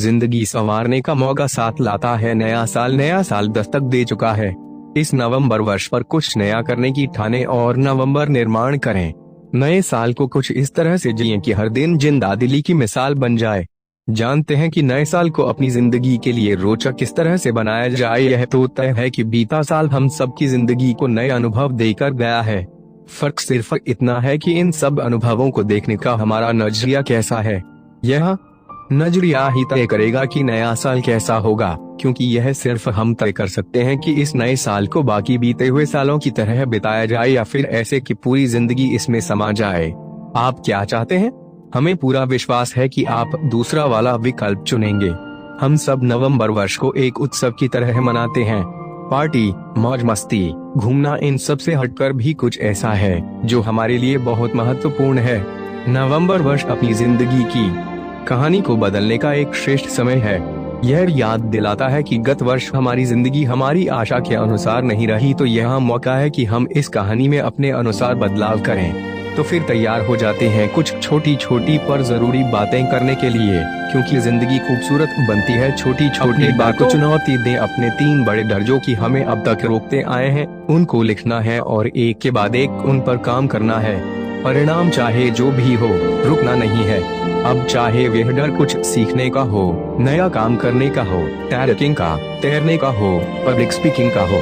जिंदगी संवारने का मौका साथ लाता है। नया साल दस्तक दे चुका है। इस नवंबर वर्ष पर कुछ नया करने की ठाने और नवंबर निर्माण करें। नए साल को कुछ इस तरह से जिएं कि हर दिन जिंदा दिली की मिसाल बन जाए। जानते हैं कि नए साल को अपनी जिंदगी के लिए रोचक किस तरह से बनाया जाए। यह तो तय है कि बीता साल हम सब की जिंदगी को नए अनुभव देकर गया है। फर्क सिर्फ इतना है कि इन सब अनुभवों को देखने का हमारा नजरिया कैसा है। यह नजरिया ही तय करेगा कि नया साल कैसा होगा, क्योंकि यह सिर्फ हम तय कर सकते हैं कि इस नए साल को बाकी बीते हुए सालों की तरह बिताया जाए या फिर ऐसे कि पूरी जिंदगी इसमें समा जाए। आप क्या चाहते हैं? हमें पूरा विश्वास है कि आप दूसरा वाला विकल्प चुनेंगे। हम सब नवंबर वर्ष को एक उत्सव की तरह मनाते हैं। पार्टी, मौज मस्ती, घूमना, इन सब से हटकर भी कुछ ऐसा है जो हमारे लिए बहुत महत्वपूर्ण है। नवंबर वर्ष अपनी जिंदगी की कहानी को बदलने का एक श्रेष्ठ समय है। यह याद दिलाता है कि गत वर्ष हमारी जिंदगी हमारी आशा के अनुसार नहीं रही, तो यह मौका है कि हम इस कहानी में अपने अनुसार बदलाव करें। तो फिर तैयार हो जाते हैं कुछ छोटी छोटी पर जरूरी बातें करने के लिए, क्योंकि जिंदगी खूबसूरत बनती है छोटी छोटी बातों को चुनौती दें। अपने 3 बड़े डर जो कि हमें अब तक रोकते आए हैं, उनको लिखना है और एक के बाद एक उन पर काम करना है। परिणाम चाहे जो भी हो, रुकना नहीं है। अब चाहे वह डर कुछ सीखने का हो, नया काम करने का हो, ट्रैकिंग का, तैरने का हो, पब्लिक स्पीकिंग का हो,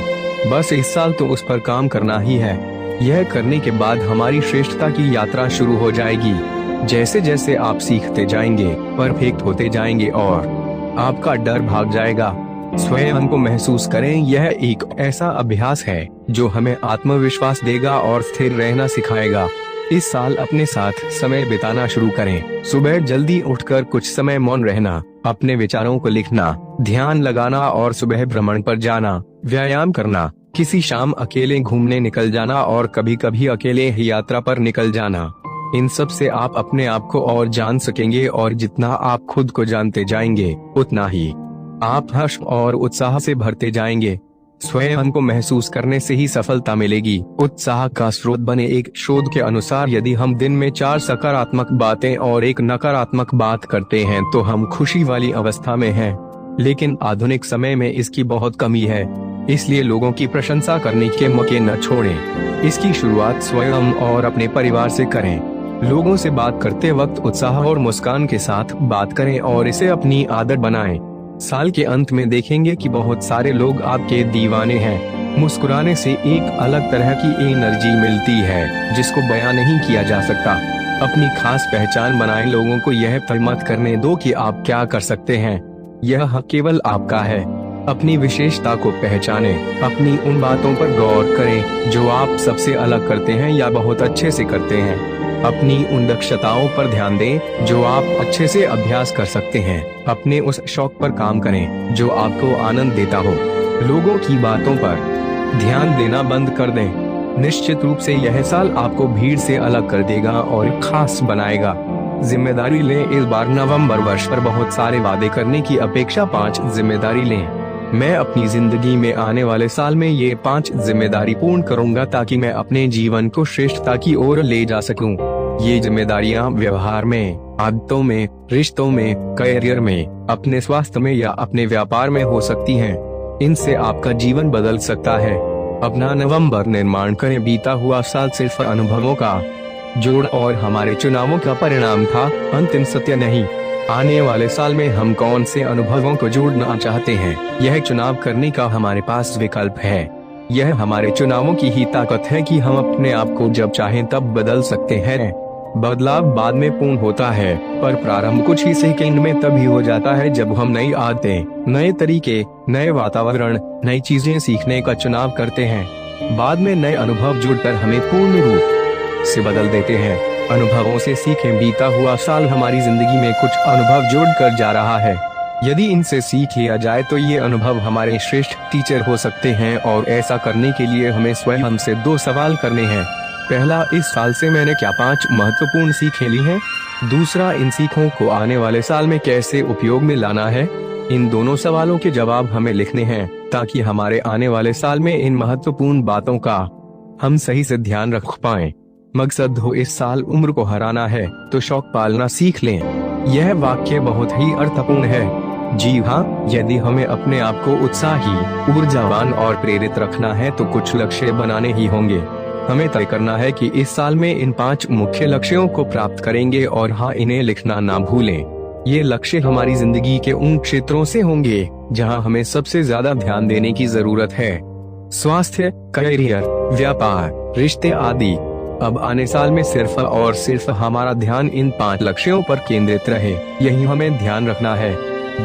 बस इस साल तो उस पर काम करना ही है। यह करने के बाद हमारी श्रेष्ठता की यात्रा शुरू हो जाएगी। जैसे जैसे आप सीखते जाएंगे, परफेक्ट होते जाएंगे और आपका डर भाग जाएगा। स्वयं को महसूस करें। यह एक ऐसा अभ्यास है जो हमें आत्मविश्वास देगा और स्थिर रहना सिखाएगा। इस साल अपने साथ समय बिताना शुरू करें। सुबह जल्दी उठकर कुछ समय मौन रहना, अपने विचारों को लिखना, ध्यान लगाना और सुबह भ्रमण पर जाना, व्यायाम करना, किसी शाम अकेले घूमने निकल जाना और कभी कभी अकेले ही यात्रा पर निकल जाना। इन सब से आप अपने आप को और जान सकेंगे और जितना आप खुद को जानते जाएंगे, उतना ही आप हर्ष और उत्साह से भरते जाएंगे। स्वयं को महसूस करने से ही सफलता मिलेगी। उत्साह का स्रोत बने। एक शोध के अनुसार यदि हम दिन में 4 सकारात्मक बातें और 1 नकारात्मक बात करते हैं तो हम खुशी वाली अवस्था में हैं। लेकिन आधुनिक समय में इसकी बहुत कमी है, इसलिए लोगों की प्रशंसा करने के मौके न छोड़ें। इसकी शुरुआत स्वयं और अपने परिवार से करें। लोगों से बात करते वक्त उत्साह और मुस्कान के साथ बात करें और इसे अपनी आदत बनाएं। साल के अंत में देखेंगे कि बहुत सारे लोग आपके दीवाने हैं। मुस्कुराने से एक अलग तरह की एनर्जी मिलती है जिसको बयां नहीं किया जा सकता। अपनी खास पहचान बनाएं। लोगों को यह तय मत करने दो कि आप क्या कर सकते हैं, यह हक केवल आपका है। अपनी विशेषता को पहचानें। अपनी उन बातों पर गौर करें जो आप सबसे अलग करते हैं या बहुत अच्छे से करते हैं। अपनी उन दक्षताओं पर ध्यान दें जो आप अच्छे से अभ्यास कर सकते हैं। अपने उस शौक पर काम करें जो आपको आनंद देता हो। लोगों की बातों पर ध्यान देना बंद कर दें। निश्चित रूप से यह साल आपको भीड़ से अलग कर देगा और खास बनाएगा। जिम्मेदारी लें। इस बार नवंबर वर्ष पर बहुत सारे वादे करने की अपेक्षा 5 जिम्मेदारी लें। मैं अपनी जिंदगी में आने वाले साल में ये 5 जिम्मेदारी पूर्ण करूंगा ताकि मैं अपने जीवन को श्रेष्ठता की ओर ले जा सकूं। ये जिम्मेदारियां व्यवहार में, आदतों में, रिश्तों में, करियर में, अपने स्वास्थ्य में या अपने व्यापार में हो सकती हैं। इनसे आपका जीवन बदल सकता है। अपना नवंबर निर्माण करें। बीता हुआ साल सिर्फ अनुभवों का जोड़ और हमारे चुनावों का परिणाम था, अंतिम सत्य नहीं। आने वाले साल में हम कौन से अनुभवों को जोड़ना चाहते हैं, यह चुनाव करने का हमारे पास विकल्प है। यह हमारे चुनावों की ही ताकत है कि हम अपने आप को जब चाहें तब बदल सकते हैं। बदलाव बाद में पूर्ण होता है, पर प्रारंभ कुछ ही सेकंड में तभी हो जाता है जब हम नई आदतें, नए तरीके, नए वातावरण, नई चीजें सीखने का चुनाव करते हैं। बाद में नए अनुभव जुड़कर हमें पूर्ण रूप से बदल देते हैं। अनुभवों से सीखें। बीता हुआ साल हमारी जिंदगी में कुछ अनुभव जोड़कर जा रहा है। यदि इनसे सीख लिया जाए तो ये अनुभव हमारे श्रेष्ठ टीचर हो सकते हैं और ऐसा करने के लिए हमें स्वयं हमसे 2 सवाल करने हैं। पहला, इस साल से मैंने क्या 5 महत्वपूर्ण सीखें ली हैं? दूसरा, इन सीखों को आने वाले साल में कैसे उपयोग में लाना है? इन दोनों सवालों के जवाब हमें लिखने हैं ताकि हमारे आने वाले साल में इन महत्वपूर्ण बातों का हम सही से ध्यान रख पाएं। मकसद हो इस साल उम्र को हराना है तो शौक पालना सीख लें। यह वाक्य बहुत ही अर्थपूर्ण है। जी हाँ, यदि हमें अपने आप को उत्साही, ऊर्जावान और प्रेरित रखना है तो कुछ लक्ष्य बनाने ही होंगे। हमें तय करना है कि इस साल में इन 5 मुख्य लक्ष्यों को प्राप्त करेंगे और हाँ, इन्हें लिखना ना भूलें। ये लक्ष्य हमारी जिंदगी के उन क्षेत्रों से होंगे जहाँ हमें सबसे ज्यादा ध्यान देने की जरूरत है। स्वास्थ्य, करियर, व्यापार, रिश्ते आदि। अब आने साल में सिर्फ और सिर्फ हमारा ध्यान इन 5 लक्ष्यों पर केंद्रित रहे, यही हमें ध्यान रखना है।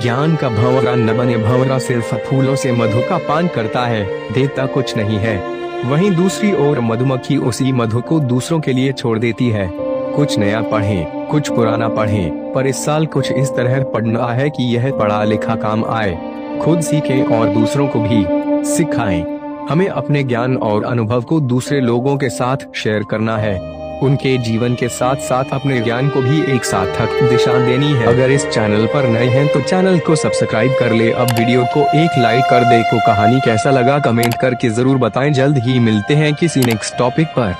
ज्ञान का भंवरा न बने। भंवरा सिर्फ फूलों से मधु का पान करता है, देता कुछ नहीं है। वहीं दूसरी ओर मधुमक्खी उसी मधु को दूसरों के लिए छोड़ देती है। कुछ नया पढ़ें, कुछ पुराना पढ़ें, पर इस साल कुछ इस तरह पढ़ना है कि यह पढ़ा लिखा काम आए। खुद सीखें और दूसरों को भी सिखाएं। हमें अपने ज्ञान और अनुभव को दूसरे लोगों के साथ शेयर करना है। उनके जीवन के साथ साथ अपने ज्ञान को भी एक सार्थक दिशा देनी है। अगर इस चैनल पर नए हैं तो चैनल को सब्सक्राइब कर ले। अब वीडियो को एक लाइक कर दे। को कहानी कैसा लगा कमेंट करके जरूर बताएं। जल्द ही मिलते हैं किसी नेक्स्ट टॉपिक पर।